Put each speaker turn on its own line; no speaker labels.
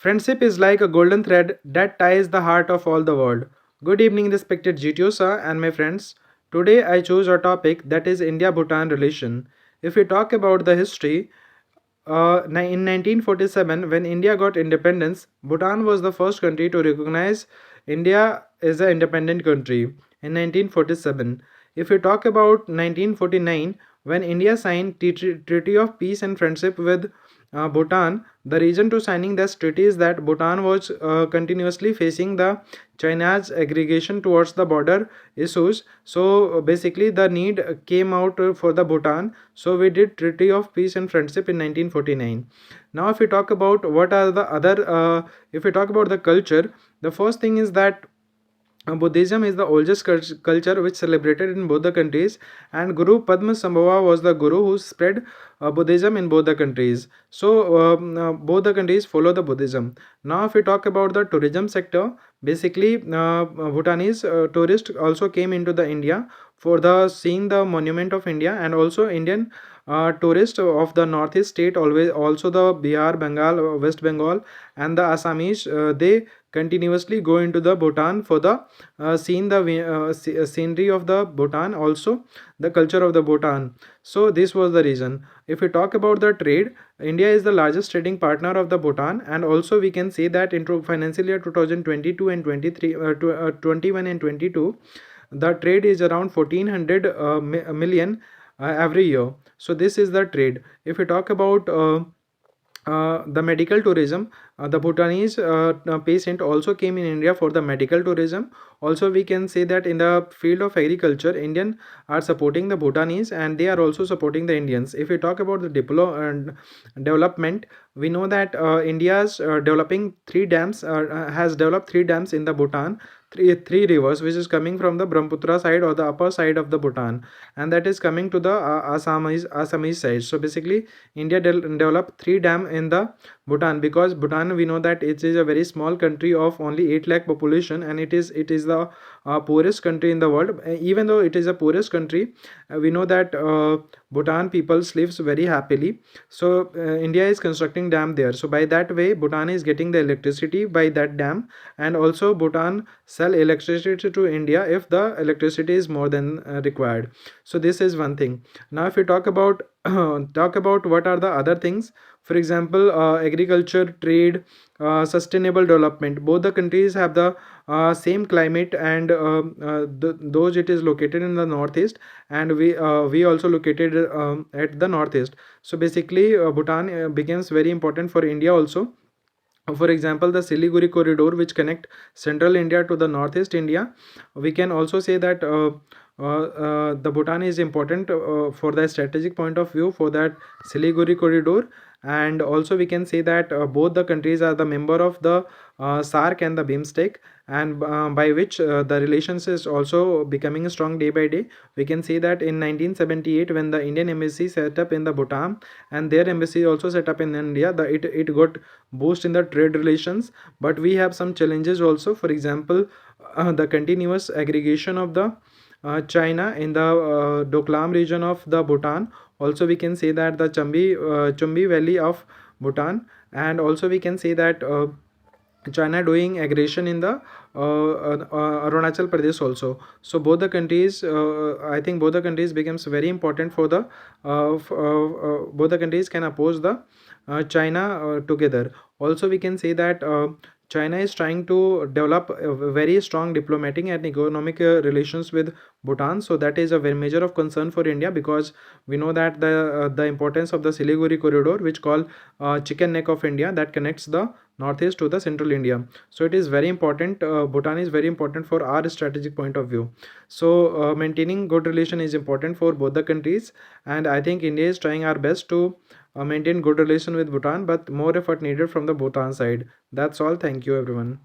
Friendship is like a golden thread that ties the heart of all the world. Good evening, respected GTOSA and my friends. Today I chose a topic that is India-Bhutan relation. If we talk about the history, in 1947, when India got independence, Bhutan was the first country to recognize India as an independent country in 1947. If we talk about 1949, when India signed Treaty of Peace and Friendship with Bhutan, the reason to signing this treaty is that Bhutan was continuously facing the China's aggregation towards the border issues. So basically, the need came out for the Bhutan. So we did Treaty of Peace and Friendship in 1949. Now, if we talk about what are the other, if we talk about the culture, the first thing is that Buddhism is the oldest culture which celebrated in both the countries, and Guru Padmasambhava was the guru who spread Buddhism in both the countries. So both the countries follow the Buddhism. Now, if we talk about the tourism sector, basically Bhutanese tourists also came into the India for the seeing the monument of India, and also Indian tourists of the northeast state, always also the Bihar, Bengal, West Bengal, and the Assamese, they continuously go into the Bhutan for the seeing the scenery of the Bhutan, also the culture of the Bhutan. So this was the reason. If we talk about the trade, India is the largest trading partner of the Bhutan, and also we can say that into financial year 2022 and 23, 21 and 22, the trade is around 1400 million every year. So this is the trade. If we talk about the medical tourism, the Bhutanese patient also came in India for the medical tourism. Also we can say that in the field of agriculture, Indian are supporting the Bhutanese, and they are also supporting the Indians. If we talk about the development, we know that India's developing three dams, has developed three dams in the Bhutan, three rivers, which is coming from the Brahmaputra side or the upper side of the Bhutan, and that is coming to the Assamese side. So basically India developed three dam in the Bhutan, because Bhutan, we know that it is a very small country of only 8 lakh population, and it is the poorest country in the world. Even though it is a poorest country, we know that Bhutan people lives very happily. So India is constructing dam there. So by that way, Bhutan is getting the electricity by that dam, and also Bhutan sell electricity to India if the electricity is more than required. So this is one thing. Now if we talk about talk about what are the other things, for example, agriculture, trade, sustainable development. Both the countries have the same climate, and those it is located in the northeast, and we also located at the northeast. So basically Bhutan becomes very important for India also. For example, the Siliguri corridor, which connect central India to the northeast India, we can also say that the Bhutan is important for the strategic point of view for that Siliguri corridor. And also we can say that both the countries are the member of the SARC and the BIMSTEC, and by which the relations is also becoming strong day by day. We can say that in 1978, when the Indian embassy set up in the Bhutan, and their embassy also set up in India, it got boost in the trade relations. But we have some challenges also. For example, the continuous aggregation of the China in the Doklam region of the Bhutan. Also we can say that the Chumbi Valley of Bhutan, and also we can say that China doing aggression in the Arunachal Pradesh also. So both the countries, I think both the countries becomes very important for the both the countries can oppose the China together. Also we can say that China is trying to develop a very strong diplomatic and economic relations with Bhutan. So that is a very major of concern for India, because we know that the importance of the Siliguri corridor, which called chicken neck of India, that connects the northeast to the central India. So it is very important. Bhutan is very important for our strategic point of view. So maintaining good relation is important for both the countries, and I think India is trying our best to maintain good relation with Bhutan, but more effort needed from the Bhutan side. That's all. Thank you everyone.